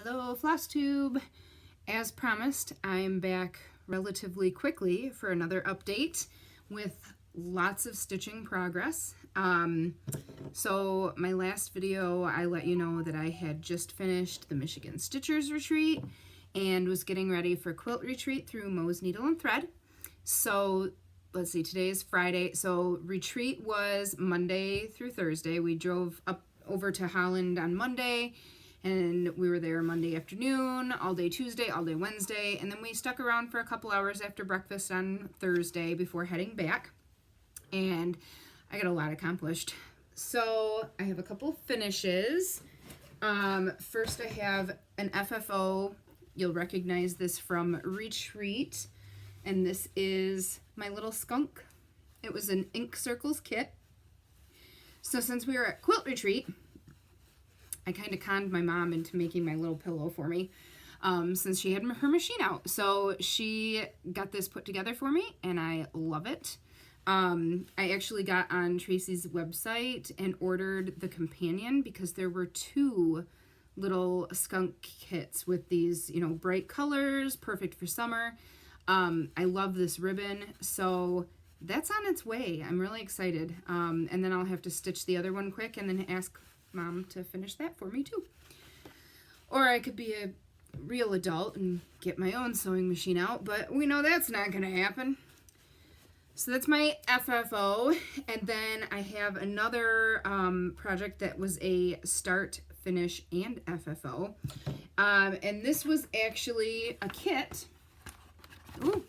Hello, Flosstube. As promised, I'm back relatively quickly for another update with lots of stitching progress. So my last video, I let you know that I had just finished the Michigan Stitchers Retreat and was getting ready for Quilt Retreat through Mo's Needle and Thread. So let's see, today is Friday. So retreat was Monday through Thursday. We drove up over to Holland on Monday, and we were there Monday afternoon, all day Tuesday, all day Wednesday, and then we stuck around for a couple hours after breakfast on Thursday before heading back, and I got a lot accomplished. So I have a couple finishes. First I have an FFO. You'll recognize this from Retreat, and this is my little skunk. It was an ink circles kit. So since we were at Quilt Retreat, I kind of conned my mom into making my little pillow for me, since she had her machine out. So she got this put together for me, and I love it. I actually got on Tracy's website and ordered the companion because there were two little skunk kits with these, you know, bright colors, perfect for summer. I love this ribbon, so that's on its way. I'm really excited. And then I'll have to stitch the other one quick and then ask Mom to finish that for me too. Or I could be a real adult and get my own sewing machine out, but we know that's not gonna happen. So that's my FFO, and then I have another project that was a start, finish, and FFO. And this was actually a kit. Ooh.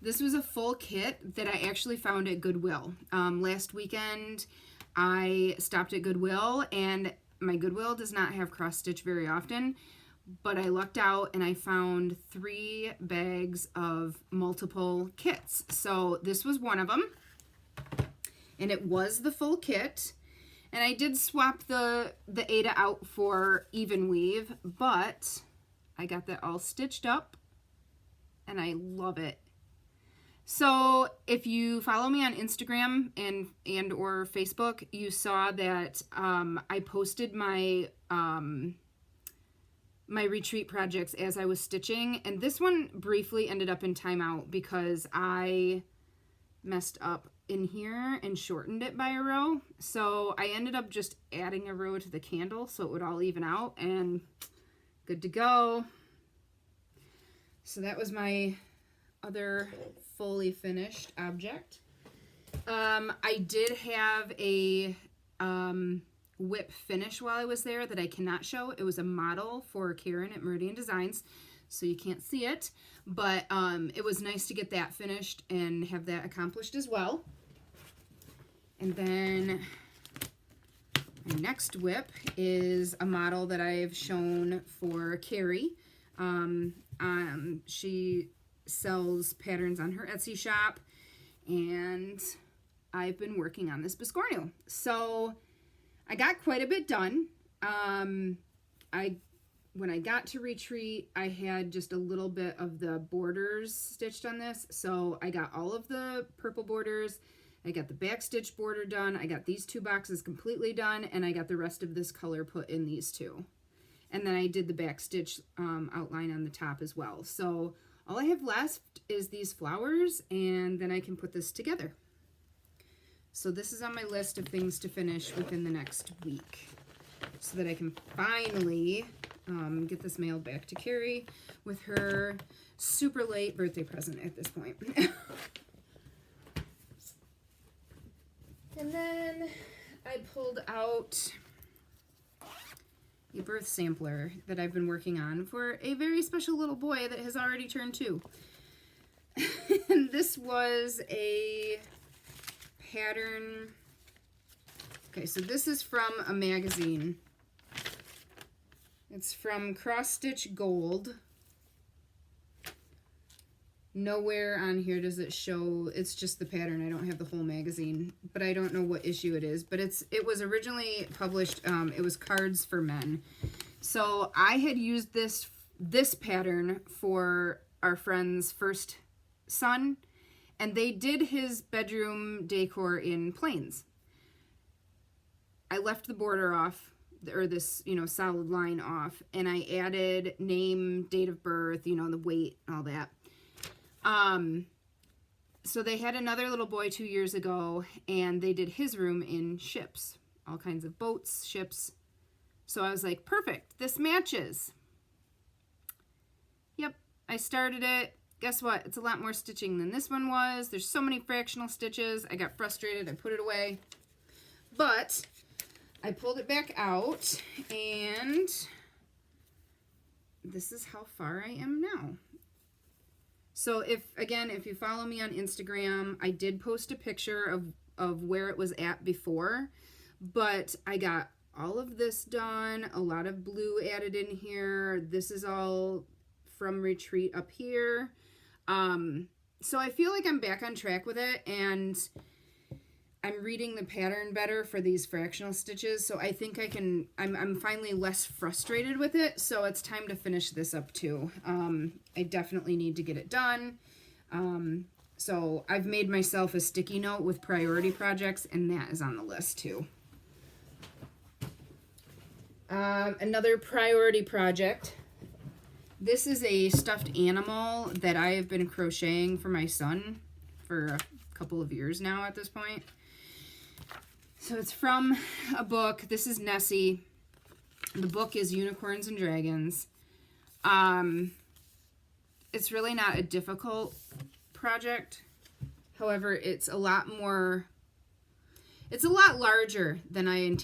This was a full kit that I actually found at Goodwill. Last weekend, I stopped at Goodwill, and my Goodwill does not have cross stitch very often, but I lucked out and I found 3 bags of multiple kits. So this was one of them, and it was the full kit. And I did swap the Ada out for even weave, but I got that all stitched up, and I love it. So if you follow me on Instagram and or Facebook, you saw that I posted my my retreat projects as I was stitching, and this one briefly ended up in timeout because I messed up in here and shortened it by a row. So I ended up just adding a row to the candle so it would all even out, and good to go. So that was my other fully finished object. I did have a WIP finish while I was there that I cannot show. It was a model for Karen at Meridian Designs, so you can't see it, but it was nice to get that finished and have that accomplished as well. And then my next WIP is a model that I've shown for Carrie. She sells patterns on her Etsy shop, and I've been working on this Biscornu. So I got quite a bit done. When I got to Retreat, I had just a little bit of the borders stitched on this. So I got all of the purple borders. I got the back stitch border done. I got these 2 boxes completely done, and I got the rest of this color put in these 2. And then I did the back stitch outline on the top as well. So all I have left is these flowers, and then I can put this together. So this is on my list of things to finish within the next week so that I can finally get this mailed back to Carrie with her super late birthday present at this point. And then I pulled out a birth sampler that I've been working on for a very special little boy that has already turned 2. And this was a pattern. Okay, so this is from a magazine. It's from Cross Stitch Gold. Nowhere on here does it show, it's just the pattern. I don't have the whole magazine, but I don't know what issue it is. But it was originally published, it was Cards for Men. So I had used this pattern for our friend's first son, and they did his bedroom decor in plains. I left the border off or this, you know, solid line off, and I added name, date of birth, you know, the weight, all that. So they had another little boy 2 years ago, and they did his room in ships, all kinds of boats, ships. So I was like, perfect, this matches. Yep, I started it. Guess what? It's a lot more stitching than this one was. There's so many fractional stitches. I got frustrated. I put it away. But I pulled it back out, and this is how far I am now. So if you follow me on Instagram, I did post a picture of where it was at before, but I got all of this done, a lot of blue added in here. This is all from retreat up here. So I feel like I'm back on track with it, and I'm reading the pattern better for these fractional stitches, so I think I'm finally less frustrated with it, so it's time to finish this up too. I definitely need to get it done. So I've made myself a sticky note with priority projects, and that is on the list too. Another priority project. This is a stuffed animal that I have been crocheting for my son for a couple of years now at this point. So it's from a book. This is Nessie. The book is Unicorns and Dragons. It's really not a difficult project. However, it's a lot larger than I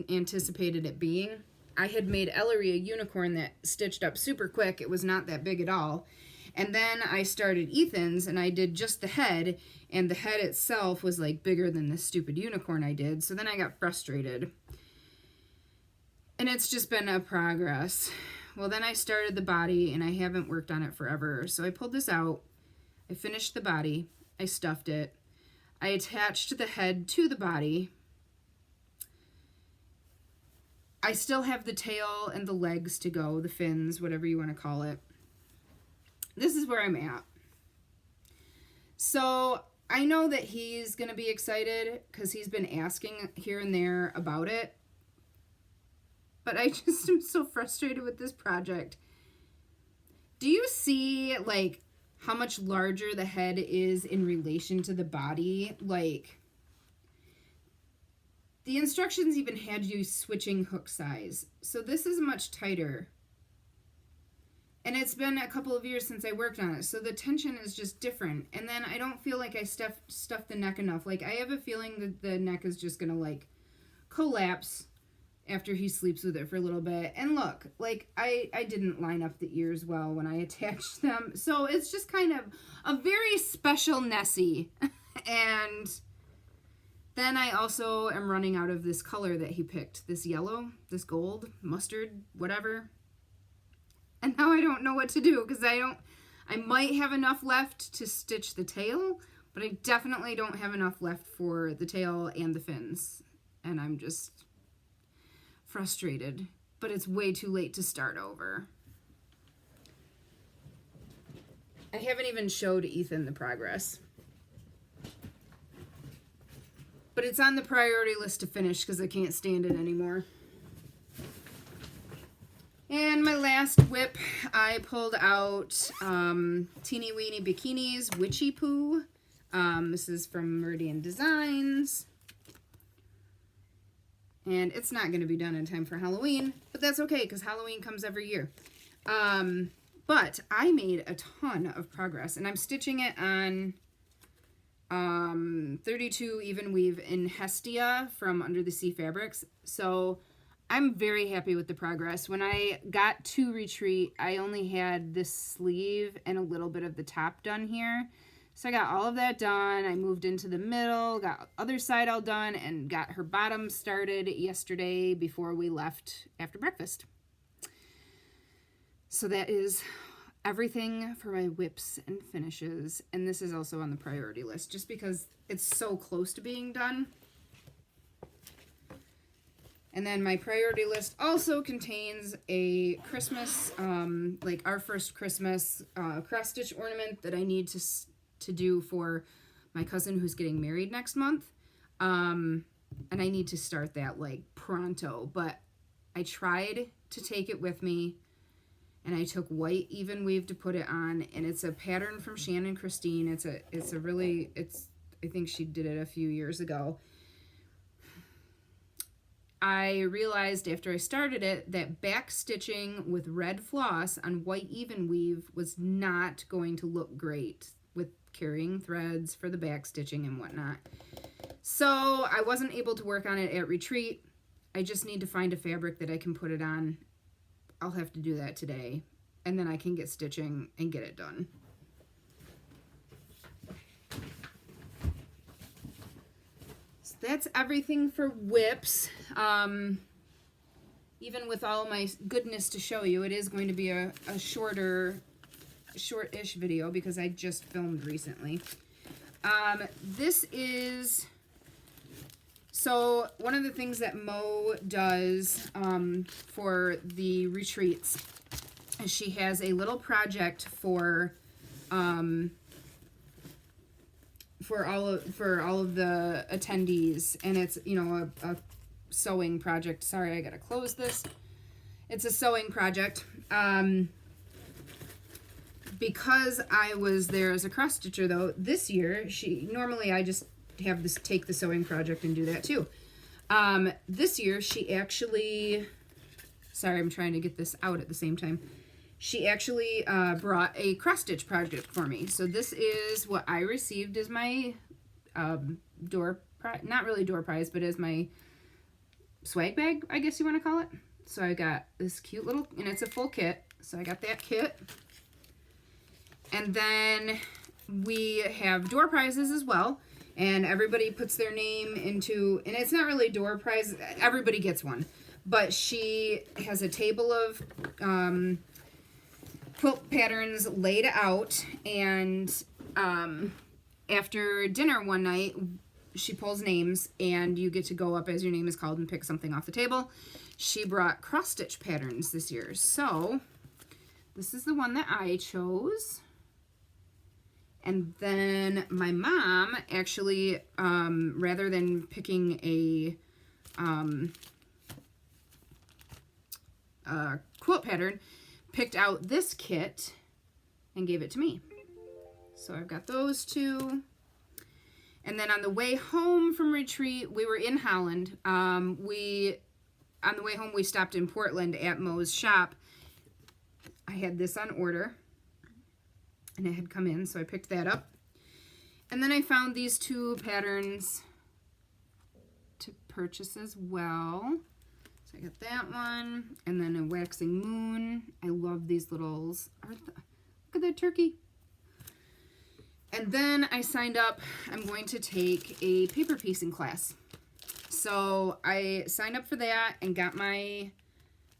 anticipated it being. I had made Ellery a unicorn that stitched up super quick. It was not that big at all. And then I started Ethan's, and I did just the head, and the head itself was like bigger than the stupid unicorn I did. So then I got frustrated. And it's just been a progress. Well, then I started the body, and I haven't worked on it forever. So I pulled this out. I finished the body. I stuffed it. I attached the head to the body. I still have the tail and the legs to go, the fins, whatever you want to call it. This is where I'm at. So I know that he's going to be excited because he's been asking here and there about it. But I just am so frustrated with this project. Do you see, like, how much larger the head is in relation to the body? Like, the instructions even had you switching hook size. So this is much tighter. And it's been a couple of years since I worked on it, so the tension is just different. And then I don't feel like I stuffed the neck enough. Like, I have a feeling that the neck is just gonna, like, collapse after he sleeps with it for a little bit. And look, like, I didn't line up the ears well when I attached them. So it's just kind of a very special Nessie. And then I also am running out of this color that he picked. This yellow, this gold, mustard, whatever. And now I don't know what to do because I might have enough left to stitch the tail, but I definitely don't have enough left for the tail and the fins. And I'm just frustrated, but it's way too late to start over. I haven't even showed Ethan the progress. But it's on the priority list to finish because I can't stand it anymore. And my last WIP, I pulled out Teeny Weeny Bikinis Witchy Poo. This is from Meridian Designs. And it's not going to be done in time for Halloween, but that's okay because Halloween comes every year. But I made a ton of progress, and I'm stitching it on 32 even weave in Hestia from Under the Sea Fabrics. So I'm very happy with the progress. When I got to retreat, I only had this sleeve and a little bit of the top done here. So I got all of that done. I moved into the middle, got other side all done, and got her bottom started yesterday before we left after breakfast. So that is everything for my WIPs and finishes. And this is also on the priority list just because it's so close to being done. And then my priority list also contains a Christmas, like our first Christmas cross stitch ornament that I need to do for my cousin who's getting married next month. And I need to start that like pronto, but I tried to take it with me, and I took white even weave to put it on, and it's a pattern from Shannon Christine. It's a really, I think she did it a few years ago. I realized after I started it that back stitching with red floss on white even weave was not going to look great with carrying threads for the back stitching and whatnot. So I wasn't able to work on it at retreat. I just need to find a fabric that I can put it on. I'll have to do that today, and then I can get stitching and get it done. So that's everything for WIPs. Even with all my goodness to show you, it is going to be a short-ish video because I just filmed recently. This is, so one of the things that Mo does for the retreats is she has a little project for all of the attendees, and it's, you know, a sewing project. Sorry, I gotta close this. It's a sewing project. Because I was there as a cross stitcher though, this year normally I just have this, take the sewing project and do that too. This year she actually, sorry, I'm trying to get this out at the same time. She actually brought a cross stitch project for me. So this is what I received as my door prize, not really door prize, but as my swag bag, I guess you want to call it. So I got this cute little, and it's a full kit. So I got that kit. And then we have door prizes as well. And everybody puts their name into, and it's not really door prize, everybody gets one. But she has a table of quilt patterns laid out, and after dinner one night, she pulls names, and you get to go up as your name is called and pick something off the table. She brought cross stitch patterns this year, so this is the one that I chose. And then my mom actually, rather than picking a quilt pattern, picked out this kit and gave it to me. So I've got those two. And then on the way home from retreat, we were in Holland. On the way home, we stopped in Portland at Mo's shop. I had this on order, and it had come in, so I picked that up. And then I found these two patterns to purchase as well. So I got that one, and then a waxing moon. I love these littles. Look at that turkey. And then I signed up. I'm going to take a paper piecing class. So I signed up for that and got my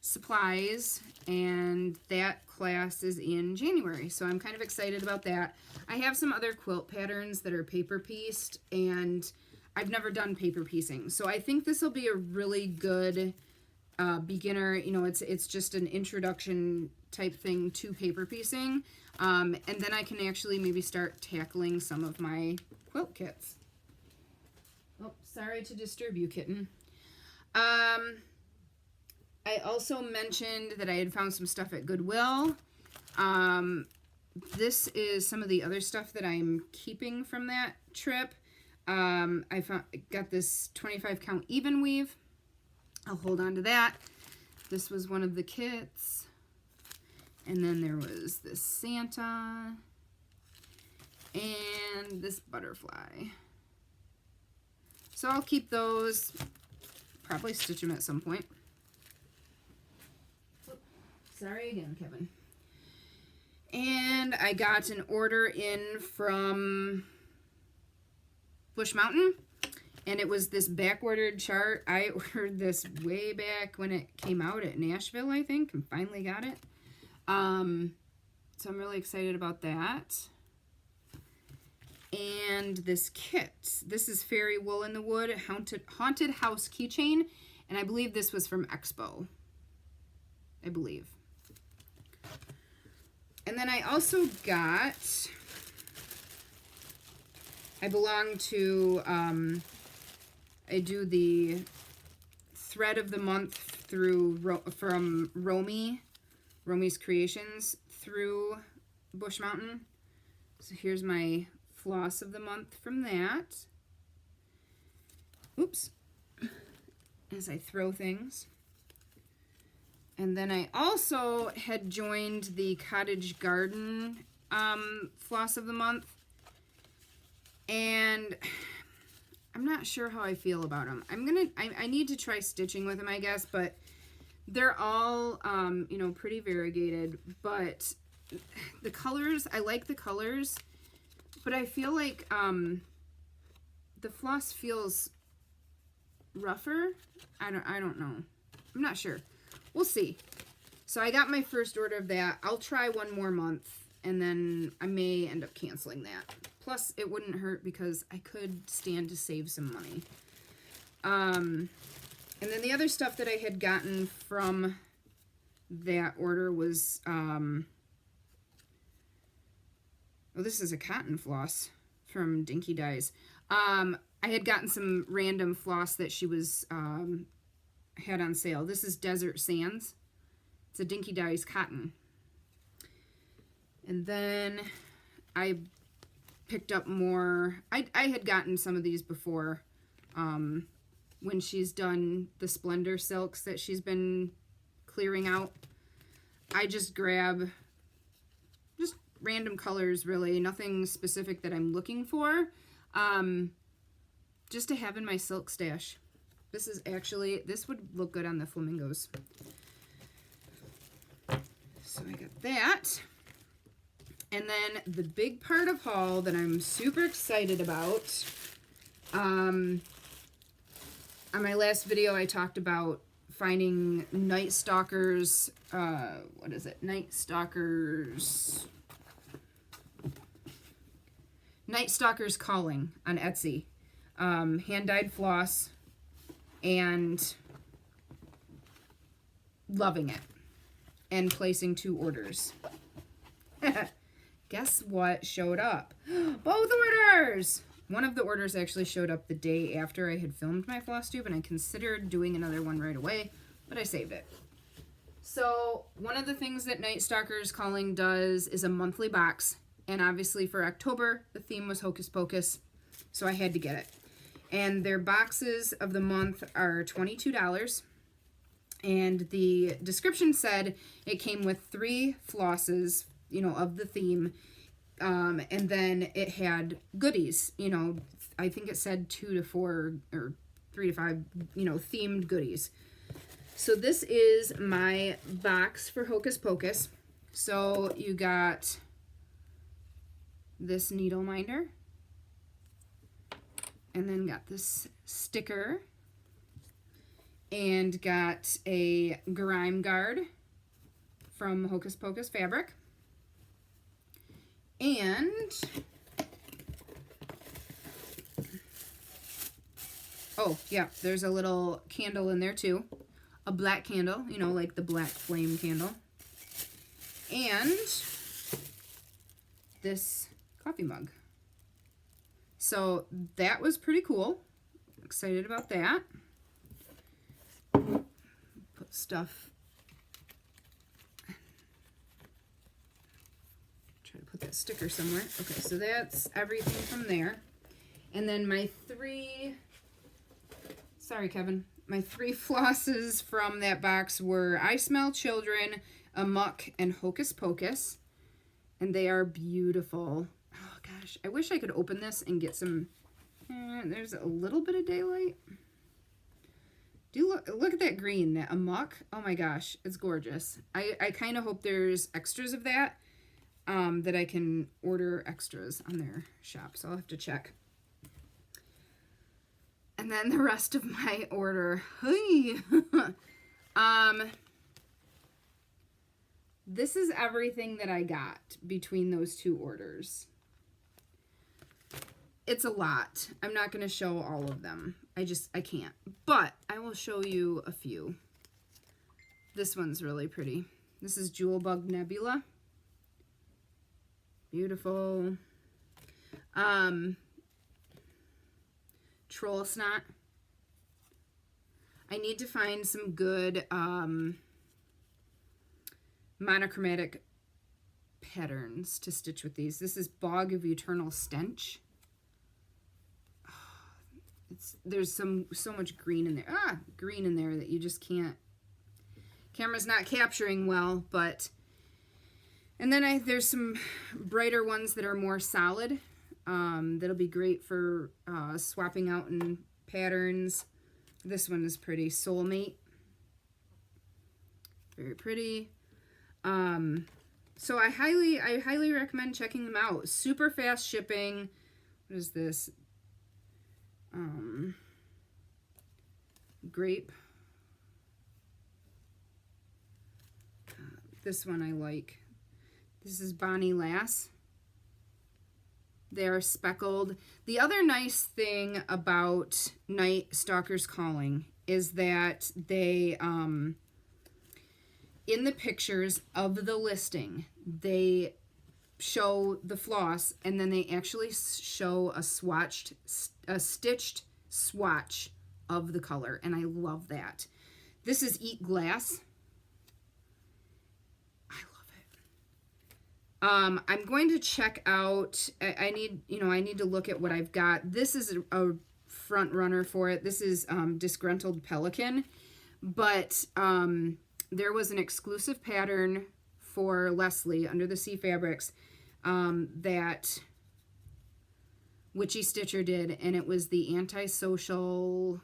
supplies, and that class is in January. So I'm kind of excited about that. I have some other quilt patterns that are paper pieced, and I've never done paper piecing. So I think this will be a really good beginner, you know, it's just an introduction type thing to paper piecing. And then I can actually maybe start tackling some of my quilt kits. Oh, sorry to disturb you, kitten. I also mentioned that I had found some stuff at Goodwill. This is some of the other stuff that I'm keeping from that trip. I got this 25 count even weave. I'll hold on to that. This was one of the kits. And then there was this Santa and this butterfly. So I'll keep those, probably stitch them at some point. Sorry again, Kevin. And I got an order in from Bush Mountain, and it was this back-ordered chart. I ordered this way back when it came out at Nashville, I think, and finally got it. So I'm really excited about that. And this kit. This is Fairy Wool in the Wood Haunted House Keychain, and I believe this was from Expo. I believe. And then I also got, I belong to, I do the thread of the month from Romy's Creations through Bush Mountain. So here's my floss of the month from that. Oops. As I throw things. And then I also had joined the Cottage Garden floss of the month. And I'm not sure how I feel about them. I need to try stitching with them, I guess, but they're all, you know, pretty variegated. But the colors, I like the colors, but I feel like the floss feels rougher. I don't know. I'm not sure. We'll see. So I got my first order of that. I'll try one more month, and then I may end up canceling that. Plus, it wouldn't hurt because I could stand to save some money. And then the other stuff that I had gotten from that order was, oh, this is a cotton floss from Dinky Dyes. I had gotten some random floss that she was, had on sale. This is Desert Sands. It's a Dinky Dyes cotton. And then I picked up more. I had gotten some of these before when she's done the Splendor silks that she's been clearing out. I just grab just random colors, really. Nothing specific that I'm looking for. Just to have in my silk stash. This is actually, this would look good on the flamingos. So I got that. And then the big part of haul that I'm super excited about. On my last video, I talked about finding Night Stalkers, what is it? Night Stalkers Calling on Etsy. Hand-dyed floss. And loving it. And placing 2 orders. Guess what showed up? Both orders! One of the orders actually showed up the day after I had filmed my Flosstube, and I considered doing another one right away, but I saved it. So one of the things that Night Stalkers Calling does is a monthly box, and obviously for October, the theme was Hocus Pocus, so I had to get it. And their boxes of the month are $22. And the description said it came with 3 flosses, you know, of the theme. And then it had goodies, you know, I think it said 2 to 4 or 3 to 5, you know, themed goodies. So this is my box for Hocus Pocus. So you got this needle minder. And then got this sticker. And got a grime guard from Hocus Pocus Fabric. And oh, yeah, there's a little candle in there too. A black candle, you know, like the black flame candle. And this coffee mug. So that was pretty cool. Excited about that. Put stuff. Try to put that sticker somewhere. Okay, so that's everything from there. And then my 3, sorry Kevin, my 3 flosses from that box were I Smell Children, Amok, and Hocus Pocus. And they are beautiful. Oh gosh, I wish I could open this and get some, there's a little bit of daylight. Look at that green, that Amok. Oh my gosh, it's gorgeous. I kind of hope there's extras of that, that I can order extras on their shop, so I'll have to check. And then the rest of my order. This is everything that I got between those 2 orders. It's a lot. I'm not going to show all of them. I can't. But I will show you a few. This one's really pretty. This is Jewel Bug Nebula. Beautiful. Troll Snot. I need to find some good monochromatic patterns to stitch with these. This is Bog of Eternal Stench. There's so much green in there. Green in there that you just can't. Camera's not capturing well, but. And then there's some brighter ones that are more solid. That'll be great for swapping out in patterns. This one is pretty. Soulmate. Very pretty. So I highly recommend checking them out. Super fast shipping. What is this? Grape. This one I like. This is Bonnie Lass. They're speckled. The other nice thing about Night Stalkers Calling is that they, in the pictures of the listing, they show the floss, and then they actually show a stitched swatch of the color, and I love that. This is Eat Glass. I love it. I'm going to check out. I need to look at what I've got. This is a front runner for it. This is Disgruntled Pelican, but there was an exclusive pattern for Leslie Under the Sea Fabrics that Witchy Stitcher did, and it was the Antisocial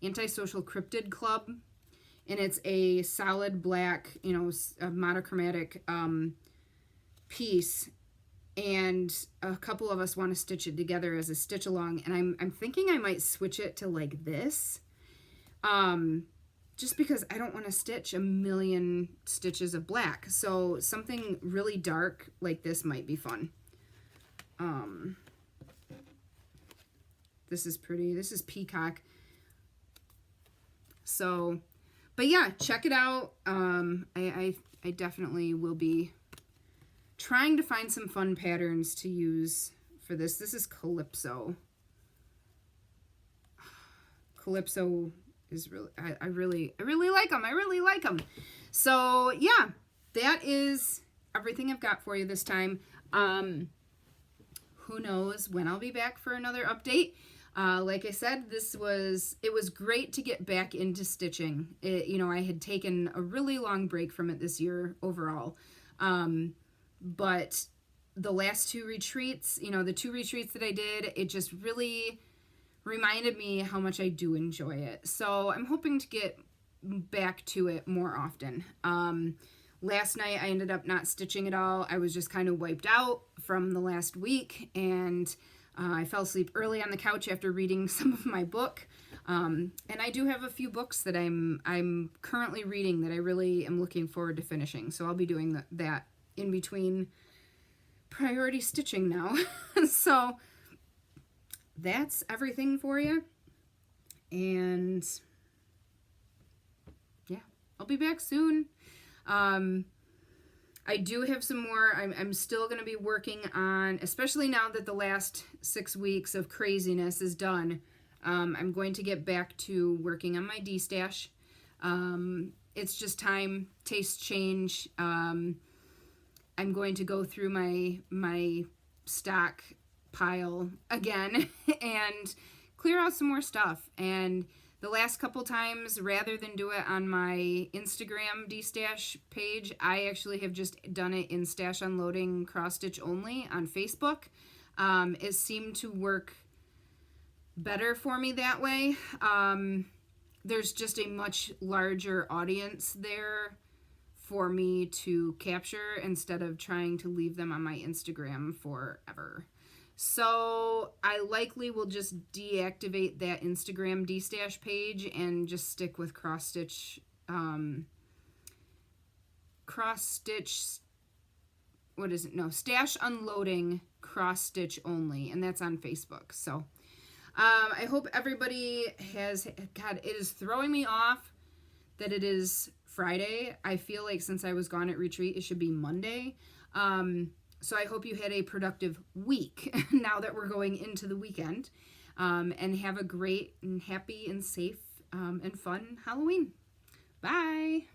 Cryptid Club, and it's a solid black, a monochromatic piece, and a couple of us want to stitch it together as a stitch along, and I'm thinking I might switch it to like this, just because I don't want to stitch a million stitches of black. So something really dark like this might be fun. This is pretty. This is Peacock. So, but yeah, check it out. I definitely will be trying to find some fun patterns to use for this. This is Calypso. Calypso is really, I really like them. I really like them. So yeah, that is everything I've got for you this time. Who knows when I'll be back for another update. Like I said, it was great to get back into stitching. I had taken a really long break from it this year overall. But the last two retreats, the two retreats that I did, it just really reminded me how much I do enjoy it. So I'm hoping to get back to it more often. Last night I ended up not stitching at all. I was just kind of wiped out from the last week, and I fell asleep early on the couch after reading some of my book. And I do have a few books that I'm currently reading that I really am looking forward to finishing. So I'll be doing that in between priority stitching now. So that's everything for you. And yeah, I'll be back soon. I do have some more. I'm still going to be working on, especially now that the last 6 weeks of craziness is done. I'm going to get back to working on my D-stash. It's just time, taste change. I'm going to go through my stock pile again and clear out some more stuff. And the last couple times, rather than do it on my Instagram D-stash page, I actually have just done it in Stash Unloading Cross Stitch Only on Facebook. It seemed to work better for me that way. There's just a much larger audience there for me to capture instead of trying to leave them on my Instagram forever. So I likely will just deactivate that Instagram D-stash page and just stick with Stash Unloading Cross Stitch Only, and that's on Facebook. So I hope everybody has, God, it is throwing me off that it is Friday. I feel like since I was gone at retreat, it should be Monday. So I hope you had a productive week now that we're going into the weekend, and have a great and happy and safe and fun Halloween. Bye!